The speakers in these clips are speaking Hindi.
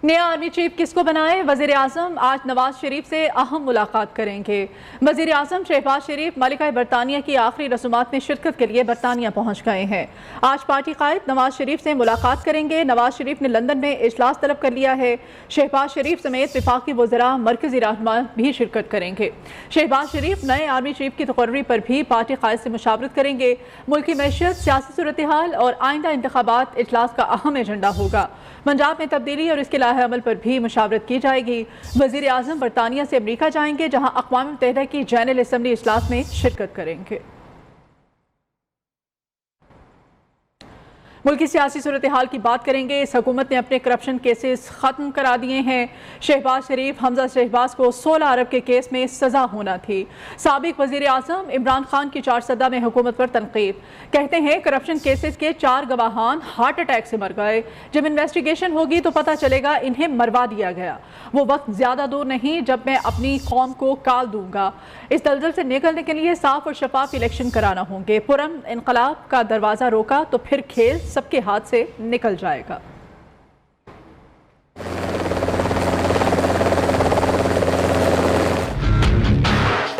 नया आर्मी चीफ किसको बनाए? वजीर आजम आज नवाज शरीफ से अहम मुलाकात करेंगे। वजीर आजम शहबाज शरीफ मलिका बरतानिया की आखिरी रसूमात में शिरकत के लिए बरतानिया पहुंच गए हैं। आज पार्टी कायद नवाज शरीफ से मुलाकात करेंगे। नवाज शरीफ ने लंदन में इजलास तलब कर लिया है। शहबाज शरीफ समेत वफाकी वज़रा, मरकजी रहनुमा भी शिरकत करेंगे। शहबाज शरीफ नए आर्मी चीफ की तकर्री पर भी पार्टी कायद से मुशावरत करेंगे। मुल्की मैशियत, सियासी सूरत हाल और आइंदा इंतखाबात इजलास का अहम एजेंडा होगा। पंजाब में तब्दीली और इसके लाहे अमल पर भी मुशावरत की जाएगी। वज़ीर आज़म बरतानिया से अमरीका जाएंगे, जहां अक़वाम मुत्तहिदा की जनरल असम्बली इजलास में शिरकत करेंगे। मुल्क की सियासी सूरत हाल की बात करेंगे। इस हुकूमत ने अपने करप्शन केसेस ख़त्म करा दिए हैं। शहबाज शरीफ, हमजा शहबाज को 16 अरब के केस में सज़ा होना थी। साबिक वज़ीर आज़म इमरान खान की 4 सदा में हुकूमत पर तनकीद। कहते हैं करप्शन केसेस के 4 गवाहान हार्ट अटैक से मर गए। जब इन्वेस्टिगेशन होगी तो पता चलेगा इन्हें मरवा दिया गया। वो वक्त ज़्यादा दूर नहीं जब मैं अपनी कौम को काल दूंगा। इस दलदल से निकलने के लिए साफ और शफाफ इलेक्शन कराना होंगे। पुरअमन इनकलाब का दरवाज़ा रोका तो फिर खेल सबके हाथ से निकल जाएगा।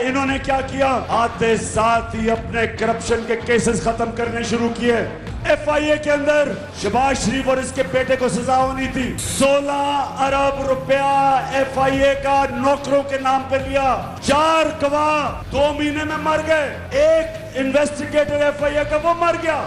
इन्होंने क्या किया? आते साथ ही अपने करप्शन के केसेस खत्म करने शुरू किए। FIA के अंदर शहबाज शरीफ और इसके बेटे को सजा होनी थी। 16 अरब रुपया FIA का नौकरों के नाम पे लिया। 4 गवाह 2 महीने में मर गए। एक इन्वेस्टिगेटर FIA का वो मर गया।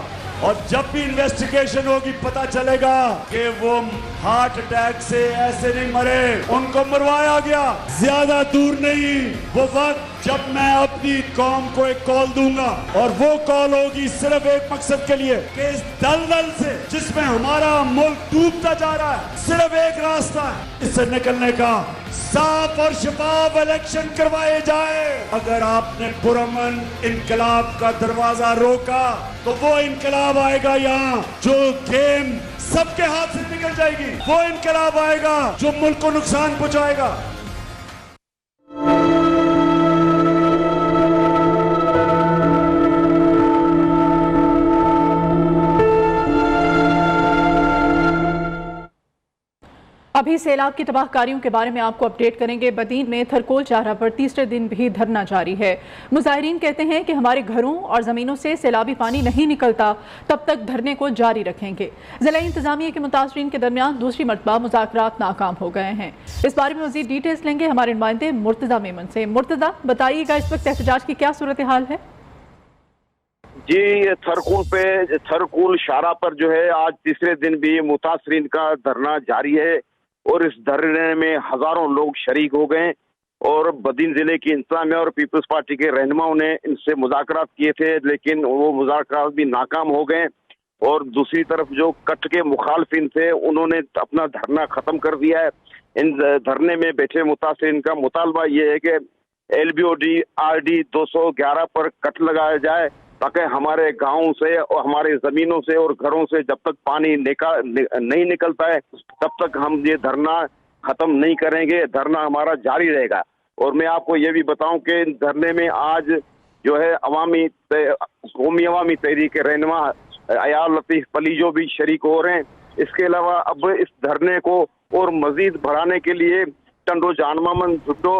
और जब भी इन्वेस्टिगेशन होगी पता चलेगा कि वो हार्ट अटैक से ऐसे नहीं मरे, उनको मरवाया गया। ज्यादा दूर नहीं वो वक्त जब मैं अपनी कौम को एक कॉल दूंगा, और वो कॉल होगी सिर्फ एक मकसद के लिए कि इस दलदल से जिसमें हमारा मुल्क डूबता जा रहा है, सिर्फ एक रास्ता है इससे निकलने का। साफ और शफाफ इलेक्शन करवाए जाए। अगर आपने पुरअमन इनकलाब का दरवाजा रोका तो वो इनकलाब आएगा यहाँ जो गेम सबके हाथ से निकल जाएगी। वो इनकलाब आएगा जो मुल्क को नुकसान पहुंचाएगा। अभी सैलाब की तबाहकारियों के बारे में आपको अपडेट करेंगे। बदीन में थरकोल चारा पर तीसरे दिन भी धरना जारी है। मुजाहिरीन कहते हैं कि हमारे घरों और ज़मीनों से सैलाबी पानी नहीं निकलता, तब तक धरने को जारी रखेंगे। ज़िला इंतजामिया के मुतासरीन के दरमियान दूसरी मरतबा मुज़ाकरात नाकाम हो गए हैं। इस बारे में मज़ीद डिटेल्स लेंगे हमारे नुमाइंदे मुर्तज़ा मेमन से। मुर्तज़ा, बताइएगा इस वक्त एहतजाज की क्या सूरत हाल है? जी, थरकूल शारा पर जो है आज तीसरे दिन भी मुतासरीन का धरना जारी है और इस धरने में हजारों लोग शरीक हो गए। और बदीन जिले की इंतजामिया और पीपल्स पार्टी के रहनुमाओं ने इनसे मुज़ाकरात किए थे, लेकिन वो मुज़ाकरात भी नाकाम हो गए। और दूसरी तरफ जो कट के मुखालफिन थे उन्होंने अपना धरना खत्म कर दिया है। इन धरने में बैठे मुतासरीन का मुतालबा ये है कि LBOD RD 211 पर कट लगाया जाए, ताकि हमारे गाँव से और हमारे जमीनों से और घरों से जब तक पानी नहीं निकलता है तब तक हम ये धरना खत्म नहीं करेंगे। धरना हमारा जारी रहेगा। और मैं आपको ये भी बताऊं कि धरने में आज जो है कौमी अवामी तहरीक के रहनुमा अयाल लतीफ पलीजो भी शरीक हो रहे हैं। इसके अलावा अब इस धरने को और मजीद बढ़ाने के लिए टंडो जानमामन भुट्टो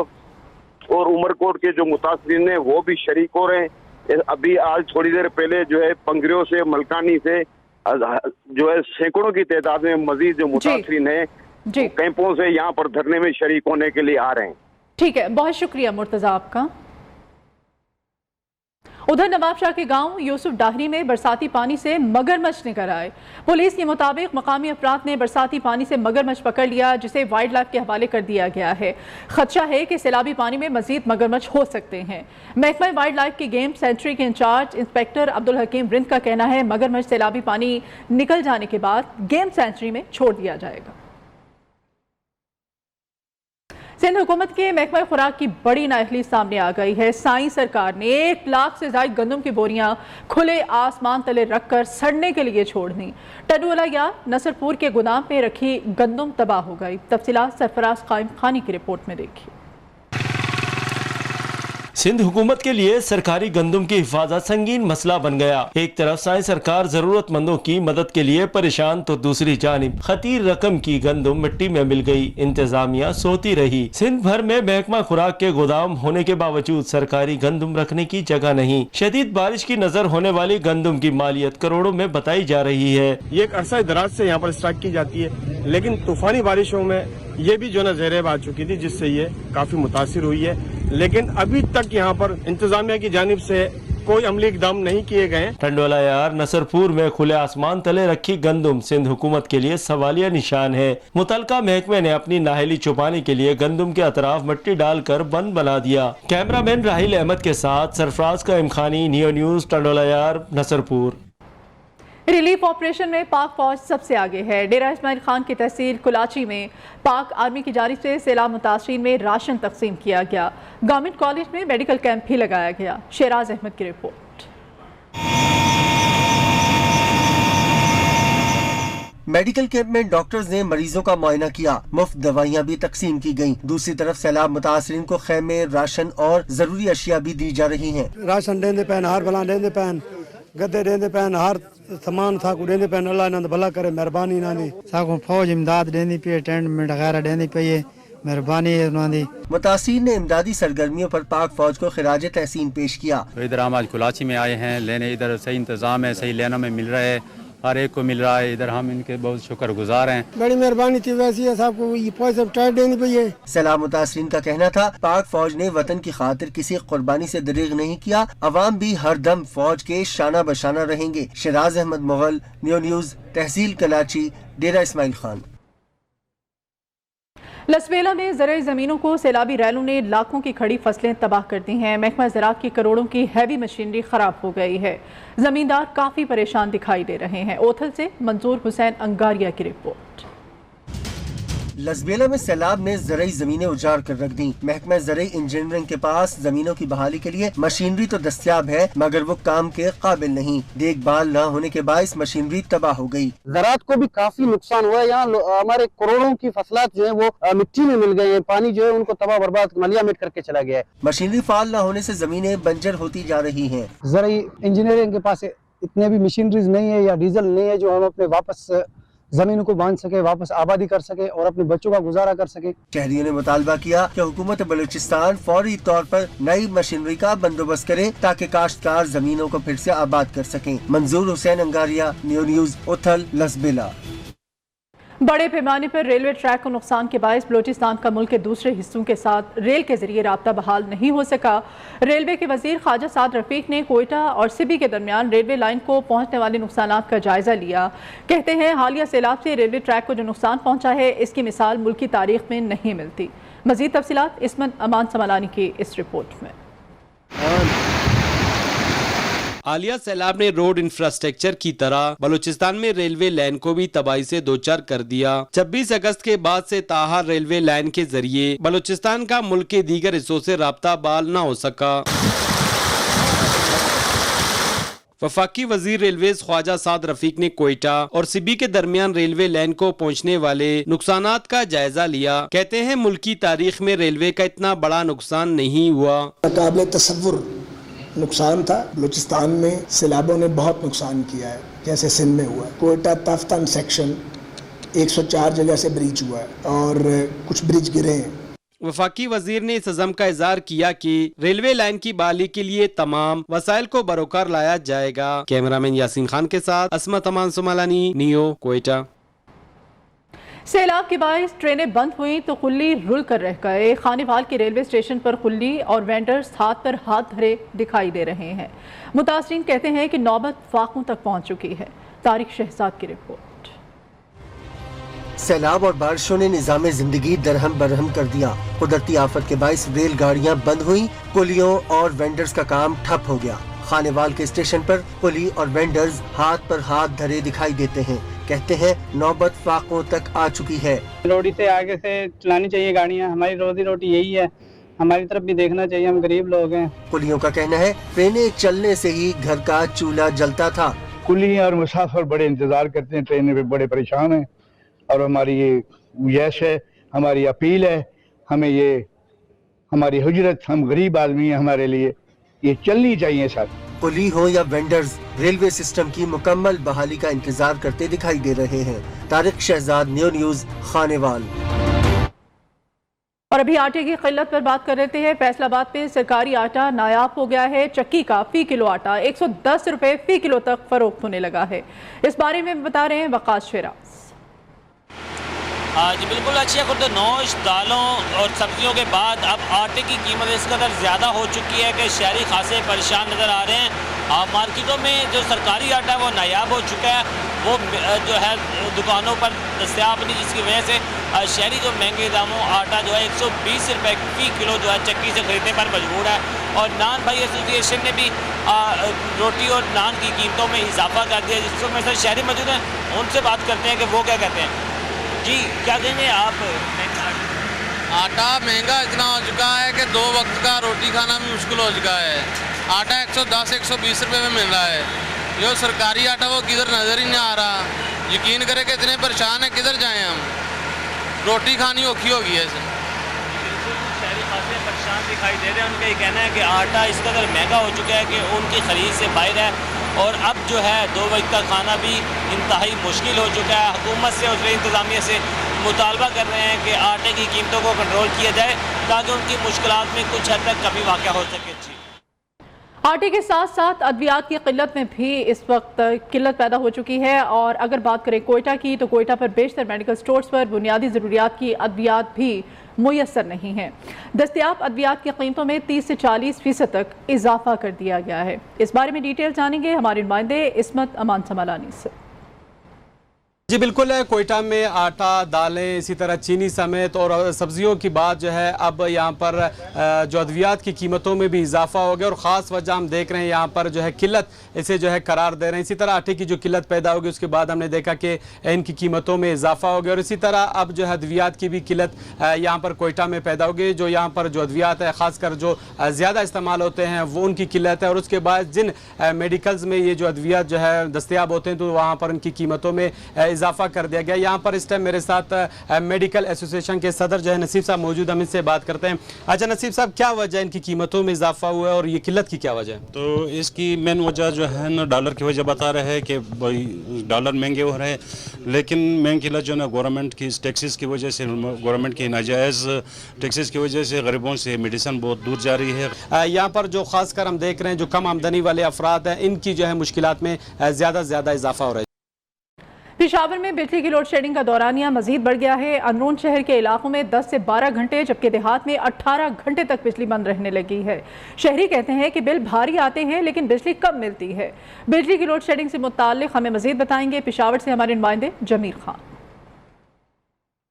और उमरकोट के जो मुतासरीन हैं वो भी शरीक हो रहे हैं। अभी आज थोड़ी देर पहले जो है पंगरियों से, मलकानी से जो है सैकड़ों की तादाद में मजीद जो मुतासरीन है कैंपों से यहाँ पर धरने में शरीक होने के लिए आ रहे हैं। ठीक है, बहुत शुक्रिया मुर्तजा आपका। उधर नवाबशाह के गांव यूसुफ डाहरी में बरसाती पानी से मगरमच्छ निकल आए। पुलिस के मुताबिक मकामी अफराद ने बरसाती पानी से मगरमच्छ पकड़ लिया, जिसे वाइल्ड लाइफ के हवाले कर दिया गया है। खदशा है कि सैलाबी पानी में मजीद मगरमच्छ हो सकते हैं। महकमा वाइल्ड लाइफ की गेम सेंचुरी के इंचार्ज इंस्पेक्टर अब्दुल हकीम रिंद का कहना है मगरमच्छ सैलाबी पानी निकल जाने के बाद गेम सेंचुरी में छोड़ दिया जाएगा। सिंध हुकूमत के महकमा खुराक की बड़ी नाअहली सामने आ गई है। साई सरकार ने 1 लाख से ज्यादा गंदम की बोरियां खुले आसमान तले रखकर सड़ने के लिए छोड़ दी। टडुअला या नसरपुर के गोदाम में रखी गंदम तबाह हो गई। तफसीलात सरफराज कायम खानी की रिपोर्ट में देखिए। सिंध हुकूमत के लिए सरकारी गंदम की हिफाजत संगीन मसला बन गया। एक तरफ साई सरकार जरूरतमंदों की मदद के लिए परेशान तो दूसरी जानिब खतीर रकम की गंदम मिट्टी में मिल गई। इंतजामिया सोती रही। सिंध भर में महकमा खुराक के गोदाम होने के बावजूद सरकारी गंदम रखने की जगह नहीं। शदीद बारिश की नजर होने वाली गंदम की मालियत करोड़ों में बताई जा रही है। ये एक अरसा दराज से यहाँ पर स्टार्ट की जाती है, लेकिन तूफानी बारिशों में ये भी जो ज़हरेब आ चुकी थी, जिससे ये काफी मुतासिर हुई है। लेकिन अभी तक यहाँ पर इंतजामिया की जानिब से कोई अमली इकदाम नहीं किए गए। टंडोला यार नसरपुर में खुले आसमान तले रखी गंदम सिंध हुकूमत के लिए सवालिया निशान है। मुतलका महकमे ने अपनी नाहली छुपाने के लिए गंदम के अतराफ मिट्टी डालकर बंद बना दिया। कैमरामैन राहिल अहमद के साथ सरफराज का इमखानी, नियो न्यूज, टंडोला यार, नसरपुर। रिलीफ ऑपरेशन में पाक फौज सबसे आगे है। डेरा इस्माइल खान की तहसील कुलाची में पाक आर्मी की जानिब से सैलाब मुतासरीन में राशन तकसीम किया गया। गवर्नमेंट कॉलेज में मेडिकल कैंप भी लगाया गया। शेराज अहमद की रिपोर्ट। मेडिकल कैंप में डॉक्टर्स ने मरीजों का मुआयना किया। मुफ्त दवाइयाँ भी तकसीम की गयी। दूसरी तरफ सैलाब मुतासरीन को खैमे, राशन और जरूरी अशिया भी दी जा रही हैं। राशन देंदे पैन, हार भला देंदे पैन, गद्दे देंदे पैन, हर सामान था को देंदे पैन। अल्लाह इन्हां दा भला करे, मेहरबानी इन्हां दी। साको फौज इमदाद देंदी पे, टेंट में वगैरह देंदी पे, मेहरबानी है उन्हां दी। मुतासिरीन ने इमदादी सरगर्मियों पर पाक फौज को खिराज तहसीन पेश किया। तो इधर हम आज कुलाची में आए हैं लेने, इधर सही इंतजाम है, सही लेनों में मिल रहा है, हर एक को मिल रहा है। इधर हम इनके बहुत शुक्रगुजार हैं। बड़ी मेहरबानी थी। वैसी है साहब को ये पैसे टाइट देनी पड़ी। सैलाब मुतासरीन का कहना था पाक फौज ने वतन की खातिर किसी कुर्बानी से दरीग नहीं किया। अवाम भी हर दम फौज के शाना बशाना रहेंगे। शेराज अहमद मुगल, न्यू न्यूज, तहसील कराची, डेरा इस्माइल खान। लसबेला में ज़राई ज़मीनों को सैलाबी रैलों ने लाखों की खड़ी फसलें तबाह कर दी हैं। महकमा ज़राअत की करोड़ों की हैवी मशीनरी खराब हो गई है। जमींदार काफ़ी परेशान दिखाई दे रहे हैं। ओथल से मंजूर हुसैन अंगारिया की रिपोर्ट। लसबेला में सैलाब ने ज़राई ज़मीनें उजाड़ कर रख दी। महकमा ज़राई इंजीनियरिंग के पास ज़मीनों की बहाली के लिए मशीनरी तो दस्तियाब है, मगर वो काम के काबिल नहीं। देखभाल न होने के बायस मशीनरी तबाह हो गई। ज़राअत को भी काफी नुकसान हुआ है। यहाँ हमारे करोड़ों की फसलात जो है वो मिट्टी में मिल गई है। पानी जो है उनको तबाह बर्बाद मलिया मिट करके चला गया है। मशीनरी फाल न होने से ज़मीनें बंजर होती जा रही हैं। ज़राई इंजीनियरिंग के पास इतने भी मशीनरीज नहीं है या डीजल नहीं है जो हम अपने वापस जमीनों को बांध सके, वापस आबादी कर सके और अपने बच्चों का गुजारा कर सके। शहरियों ने मुतालबा किया कि हुकूमत बलूचिस्तान फौरी तौर पर नई मशीनरी का बंदोबस्त करे ताकि काश्तकार जमीनों को फिर से आबाद कर सकें। मंजूर हुसैन अंगारिया, न्यू न्यूज, उथल, लसबेला। बड़े पैमाने पर रेलवे ट्रैक को नुकसान के बायस बलूचिस्तान का मुल्क के दूसरे हिस्सों के साथ रेल के जरिए राब्ता बहाल नहीं हो सका। रेलवे के वजीर ख्वाजा साद रफीक ने कोयटा और सिबी के दरमियान रेलवे लाइन को पहुंचने वाले नुकसान का जायजा लिया। कहते हैं हालिया सैलाब से रेलवे ट्रैक को जो नुकसान पहुंचा है इसकी मिसाल मुल्क की तारीख में नहीं मिलती। मजीद तफसीलात इसमन अमान समालानी की इस रिपोर्ट में। हालिया सैलाब ने रोड इंफ्रास्ट्रक्चर की तरह बलूचिस्तान में रेलवे लाइन को भी तबाही से दोचार कर दिया। 26 अगस्त के बाद से ताहार रेलवे लाइन के जरिए बलूचिस्तान का मुल्क के दीगर हिस्सों से राब्ता बहाल न हो सका। वफाकी वजीर रेलवेज ख्वाजा साद रफीक ने कोयटा और सिबी के दरमियान रेलवे लाइन को पहुंचने वाले नुकसानात का जायजा लिया। कहते हैं मुल्क की तारीख में रेलवे का इतना बड़ा नुकसान नहीं हुआ। काबिल तसव्वुर नुकसान था। बलूचिस्तान में सैलाबों ने बहुत नुकसान किया है, जैसे सिंध में हुआ। कोयटा ताफ्तान सेक्शन 104 जगह से ब्रिज हुआ है और कुछ ब्रिज गिरे हैं। वफाकी वजीर ने इस अज़म का इज़हार किया कि रेलवे लाइन की बहाली के लिए तमाम वसाइल को बरोकार लाया जाएगा। कैमरामैन यासीन खान के साथ असमत अमान सुमालानी, नियो, कोयटा। सैलाब के बायस ट्रेनें बंद हुई तो कुल्ली रुल कर रह गए। खानेवाल के रेलवे स्टेशन पर कुल्ली और वेंडर्स हाथ पर हाथ धरे दिखाई दे रहे हैं। मुतासरीन कहते हैं कि नौबत फाकों तक पहुंच चुकी है। तारिक शहजाद की रिपोर्ट। सैलाब और बारिशों ने निजाम जिंदगी दरहम बरहम कर दिया। कुदरती आफत के बायस रेलगाड़ियां बंद हुई, कुलियों और वेंडर्स का काम ठप हो गया। खानेवाल के स्टेशन पर कुली और वेंडर्स हाथ पर हाथ धरे दिखाई देते हैं। कहते हैं नौबत फाकों तक आ चुकी है। रोडी से आगे से चलानी चाहिए गाड़ियाँ, हमारी रोजी रोटी यही है, हमारी तरफ भी देखना चाहिए, हम गरीब लोग हैं। कुलियों का कहना है ट्रेनें चलने से ही घर का चूल्हा जलता था। कुली और मुसाफिर बड़े इंतजार करते हैं, ट्रेनें पे बड़े परेशान हैं और हमारी ये गुजारिश है, हमारी अपील है, हमें ये हमारी हुजरत, हम गरीब आदमी हैं, हमारे लिए ये चलनी चाहिए सर। कुली हो या वेंडर्स, रेलवे सिस्टम की मुकम्मल बहाली का इंतजार करते दिखाई दे रहे हैं। तारिक शहजाद, न्यूज़, खानेवाल। और अभी आटे की किल्लत पर बात कर लेते हैं। फैसलाबाद में सरकारी आटा नायाब हो गया है। चक्की का फी किलो आटा 110 रुपए फी किलो तक फरोख्त होने लगा है। इस बारे में बता रहे हैं वकास शेरा। जी बिल्कुल, अच्छी खुद नौश, दालों और सब्जियों के बाद अब आटे की कीमत इस कदर ज़्यादा हो चुकी है कि शहरी खासे परेशान नज़र आ रहे हैं। मार्केटों में जो सरकारी आटा है वो नायाब हो चुका है, वो जो है दुकानों पर दस्तयाब नहीं, जिसकी वजह से शहरी जो महंगे दामों आटा जो है 120 रुपये फी किलो जो है चक्की से खरीदने पर मजबूर है। और नान भाई एसोसिएशन ने भी रोटी और नान की कीमतों में इजाफा कर दिया, जिसको मेरे साथ शहरी मौजूद हैं, उनसे बात करते हैं कि वो क्या कहते हैं। जी क्या कहेंगे आप? आटा महंगा इतना हो चुका है कि 2 वक्त का रोटी खाना भी मुश्किल हो चुका है। आटा 110-120 रुपये में मिल रहा है। जो सरकारी आटा वो किधर नज़र ही नहीं आ रहा। यकीन करें कि इतने परेशान हैं, किधर जाएं हम, रोटी खानी औखी होगी है। बिल्कुल शहरी खासे परेशान दिखाई दे रहे हैं। उनका ये कहना है कि आटा इस कदर महंगा हो चुका है कि उनकी खरीद से बाहर है, और अब जो है 2 वक्त का खाना भी इंतहाई मुश्किल हो चुका है। हुकूमत से और इंतज़ामिया से मुतालबा कर रहे हैं कि आटे की कीमतों को कंट्रोल किया जाए ताकि उनकी मुश्किलात में कुछ हद तक कमी वाक़या हो सके। जी आटे के साथ साथ अद्वियात की किल्लत में भी इस वक्त किल्लत पैदा हो चुकी है। और अगर बात करें कोयटा की, तो कोयटा पर बेशतर मेडिकल स्टोर्स पर बुनियादी ज़रूरियात की अद्वियात भी मुयस्सर नहीं है। दस्तयाब अद्वियात की कीमतों में 30 से 40% तक इजाफा कर दिया गया है। इस बारे में डिटेल जानेंगे हमारे नुमाइंदे इस्मत अमान समालानी से। जी बिल्कुल है, कोयटा में आटा, दालें, इसी तरह चीनी समेत और सब्जियों की बात जो है अब यहाँ पर जो अद्वियात की कीमतों में भी इजाफा हो गया, और ख़ास वजह हम देख रहे हैं यहाँ पर जो है किल्लत इसे जो है करार दे रहे हैं। इसी तरह आटे की जो किल्लत पैदा होगी उसके बाद हमने देखा कि इनकी कीमतों में इजाफा हो गया, और इसी तरह अब जो है अद्वियात की भी किल्लत यहाँ पर कोयटा में पैदा होगी। जो यहाँ पर जो अद्वियात है ख़ासकर जो ज़्यादा इस्तेमाल होते हैं वो उनकी किल्लत है, और उसके बाद जिन मेडिकल्स में ये जो अद्वियात जो है दस्तयाब होते हैं तो वहाँ पर उनकी कीमतों में इजाफा कर दिया गया। यहाँ पर इस टाइम मेरे साथ मेडिकल एसोसिएशन के सदर जो है नसीब साहब मौजूद, हम इनसे बात करते हैं। अच्छा नसीब साहब, क्या वजह है इनकी कीमतों में इजाफा हुआ है और ये किल्लत की क्या वजह है? तो इसकी मेन वजह जो है ना डॉलर की वजह बता रहे हैं कि डॉलर महंगे हो रहे हैं, लेकिन मेन किल्लत जो है ना गवर्नमेंट की टैक्सेस की वजह से, गवर्नमेंट की नाजायज़ टैक्सेस की वजह से गरीबों से मेडिसिन बहुत दूर जा रही है। यहाँ पर जो खासकर हम देख रहे हैं जो कम आमदनी वाले अफराद हैं, इनकी जो है मुश्किलात में ज़्यादा से ज़्यादा इजाफा हो रहा है। पेशावर में बिजली की लोड शेडिंग का दौरानिया मजीद बढ़ गया है। अंदरून शहर के इलाकों में 10 से 12 घंटे, जबकि देहात में 18 घंटे तक बिजली बंद रहने लगी है। शहरी कहते हैं कि बिल भारी आते हैं लेकिन बिजली कम मिलती है। बिजली की लोड शेडिंग से मुताल्लिक हमें मजीद बताएंगे पेशावर से हमारे नुमाइंदे जमीर खान।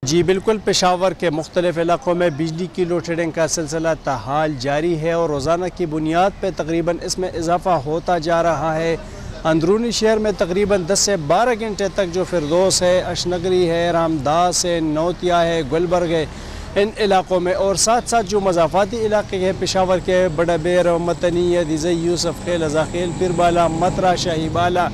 जी बिल्कुल, पेशावर के मुख्तलिफ इलाकों में बिजली की लोड शेडिंग का सिलसिला ताहाल जारी है और रोज़ाना की बुनियाद पर तकरीबन इसमें इजाफा होता जा रहा है। अंदरूनी शहर में तकरीबन 10 से 12 घंटे तक जो फिरदौस है, अशनगरी है, रामदास है, नौतिया है, गुलबर्ग है, इन इलाकों में, और साथ साथ जो मज़ाफ़ाती इलाके हैं पेशावर के बड़ा बेर, मतनीय, दिज़ई, यूसुफ खेल, अज़ाखेल, पिरबाला, मतरा, शाहीबाला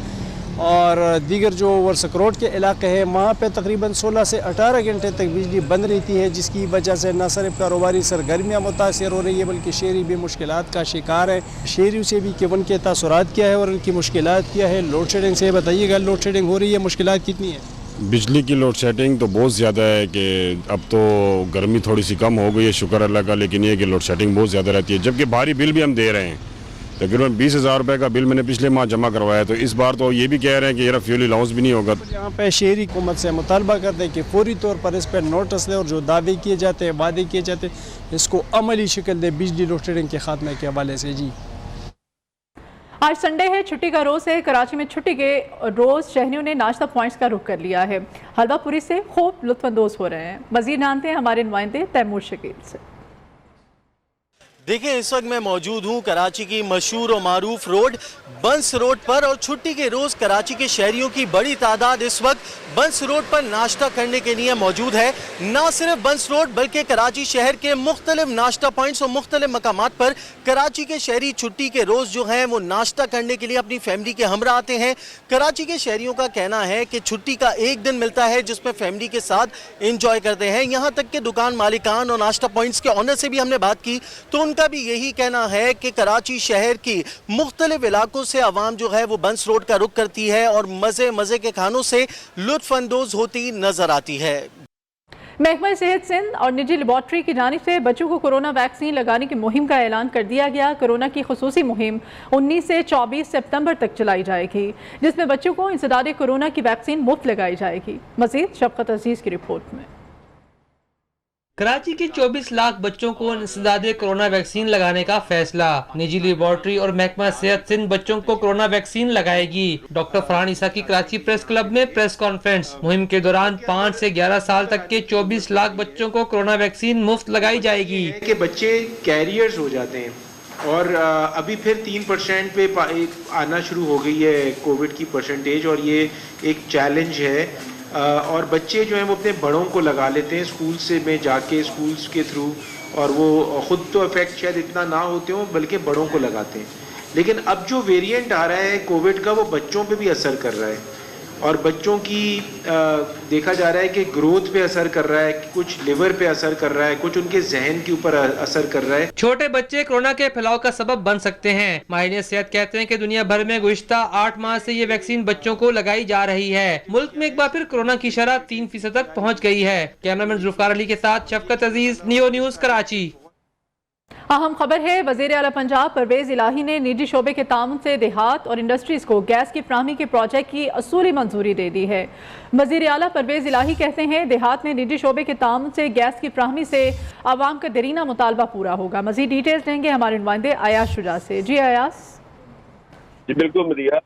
और दीगर जो वर्सकरोट के इलाके हैं वहाँ पे तकरीबन 16 से 18 घंटे तक बिजली बंद रहती है, जिसकी वजह से न सिर्फ कारोबारी सरगर्मियाँ मुतासर हो रही है बल्कि शहरी भी मुश्किलात का शिकार है। शहरियों से भी कि उनके तासुरात क्या है और उनकी मुश्किलात क्या है। लोड शेडिंग से बताइएगा, लोड शेडिंग हो रही है, मुश्किलात कितनी है? बिजली की लोड शेडिंग तो बहुत ज़्यादा है कि अब तो गर्मी थोड़ी सी कम हो गई है, शुक्र अल्लाह का, लेकिन ये कि लोड शेडिंग बहुत ज़्यादा रहती है, जबकि भारी बिल भी हम दे रहे हैं। तकरीबन 20,000 रुपये का बिल मैंने पिछले माह जमा करवाया, तो इस बार तो ये भी कह रहे हैं कि ये फ्यूल अलाउंस भी नहीं होगा। यहाँ पे शहरी हुकूमत से मुतालबा करते हैं कि फौरी तौर पर इस पर नोटिस ले और जो दावे किए जाते हैं, वादे किए जाते हैं, इसको अमली शक्ल दे बिजली लोड शेडिंग के खात्मे के हवाले से। जी आज संडे है, छुट्टी का रोज़ है। कराची में छुट्टी के रोज़ शहरियों ने नाश्ता पॉइंट्स का रुख कर लिया है। हलवापुरी से खूब लुत्फानंदोज़ हो रहे हैं। मज़ीद जानते हैं हमारे नुमाइंदे तैमूर शकील से। देखिए, इस वक्त मैं मौजूद हूँ कराची की मशहूर और मारूफ रोड बंस रोड पर, और छुट्टी के रोज़ कराची के शहरियों की बड़ी तादाद इस वक्त बंस रोड पर नाश्ता करने के लिए मौजूद है। ना सिर्फ बंस रोड बल्कि कराची शहर के मुख्तलिफ नाश्ता पॉइंट्स और मुख्तलिफ मकामात पर कराची के शहरी छुट्टी के रोज़ जो हैं वो नाश्ता करने के लिए अपनी फैमिली के हमरा आते हैं। कराची के शहरियों का कहना है कि छुट्टी का एक दिन मिलता है जिसमें फैमिली के साथ इंजॉय करते हैं। यहाँ तक कि दुकान मालिकान और नाश्ता पॉइंट्स के ऑनर से भी हमने बात की तो उनका भी यही कहना है कि कराची शहर की मुख्तलिफ इलाकों से आवाम जो है वो बंस रोड का रुख करती है और मज़े मज़े के खानों से लुत्फानंदोज होती नजर आती है। महकमा सेहत सिंध और निजी लेबॉर्ट्री की जानिब से बच्चों को कोरोना वैक्सीन लगाने की मुहिम का ऐलान कर दिया गया। कोरोना की खुसूसी मुहिम 19 से 24 सितंबर तक चलाई जाएगी, जिसमें बच्चों को इंसदाद कोरोना की वैक्सीन मुफ्त लगाई जाएगी। मज़ीद शफकत अजीज की रिपोर्ट में। कराची के 24 लाख बच्चों को इंसदाद कोरोना वैक्सीन लगाने का फैसला। निजी लेबॉर्ट्री और महकमा सेहत सिंध बच्चों को कोरोना वैक्सीन लगाएगी। डॉक्टर फरहान ईसा की कराची प्रेस क्लब में प्रेस कॉन्फ्रेंस। मुहिम के दौरान 5 से 11 साल तक के 24 लाख बच्चों को कोरोना वैक्सीन मुफ्त लगाई जाएगी। कि बच्चे कैरियर्स हो जाते हैं और अभी फिर 3% पे आना शुरू हो गई है कोविड की परसेंटेज, और ये एक चैलेंज है। और बच्चे जो हैं वो अपने बड़ों को लगा लेते हैं स्कूल से में जाके, स्कूल्स के थ्रू, और वो ख़ुद तो इफेक्ट शायद इतना ना होते हो बल्कि बड़ों को लगाते हैं। लेकिन अब जो वेरिएंट आ रहा है कोविड का वो बच्चों पे भी असर कर रहा है, और बच्चों की देखा जा रहा है कि ग्रोथ पे असर कर रहा है, कुछ लिवर पे असर कर रहा है, कुछ उनके जहन के ऊपर असर कर रहा है। छोटे बच्चे कोरोना के फैलाव का सबब बन सकते हैं। माहिर सेहत कहते हैं कि दुनिया भर में गुज़िश्ता 8 माह से ये वैक्सीन बच्चों को लगाई जा रही है। मुल्क में एक बार फिर कोरोना की शरह 3% तक पहुँच गई है। कैमरामैन जुल्फकार अली के साथ शफकत अजीज, नियो न्यूज़ कराची। अहम खबर है, वज़ीर आला पंजाब परवेज इलाही ने निजी शोबे के ताउन से देहात और इंडस्ट्रीज को गैस की फ्राहमी के प्रोजेक्ट की असूली मंजूरी दे दी है। वज़ीर आला परवेज इलाही कहते हैं देहात में निजी शोबे के ताउन से गैस की फ्राहमी से आवाम का देरीना मुतालबा पूरा होगा। मज़ीद डिटेल्स देंगे हमारे नुमाइंदे अयास शुजा से। जी अयास। जी बिल्कुल मरिया,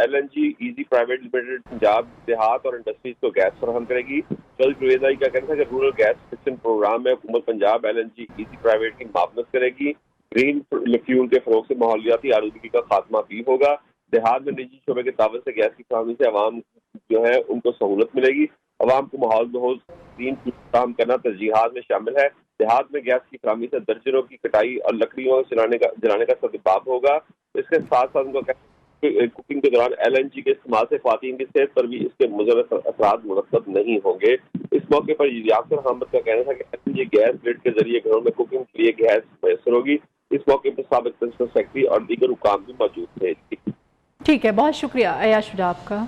LNG easy private limited Punjab देहात और इंडस्ट्रीज को गैस फराहम करेगी। चौधरी परवेज इलाही का कहना है कि रूरल गैस फिक्सिंग प्रोग्राम में हुकूमत पंजाब LNG ईजी प्राइवेट की मावनत करेगी। ग्रीन फ्यूल के फरोग से माहौलियाती आलूदगी का खात्मा भी होगा। देहात में निजी शोबे के ताबत से गैस की फराहमी से आवाम जो है उनको सहूलत मिलेगी। आवाम को माहौल बहुत ग्रीन काम करना तरजीहात में शामिल है। देहात में गैस की फराहमी से दर्जनों की कटाई और लकड़ियों जलाने का सदबाब होगा। इसके साथ साथ उनको कुकिंग के दौरान LNG के इस्तेमाल से ख्वातीन की सेहत पर भी इसके मुज़र असरात मुरतब नहीं होंगे। इस मौके पर यासर अहमद का कहना था कि LNG गैस ग्रिड के जरिए घरों में कुकिंग के लिए गैस मैसर होगी। इस मौके पर साबिक प्रिंसिपल सेक्रेटरी और दीगर हुकाम भी मौजूद थे। ठीक है, बहुत शुक्रिया अयाश शुजा आपका।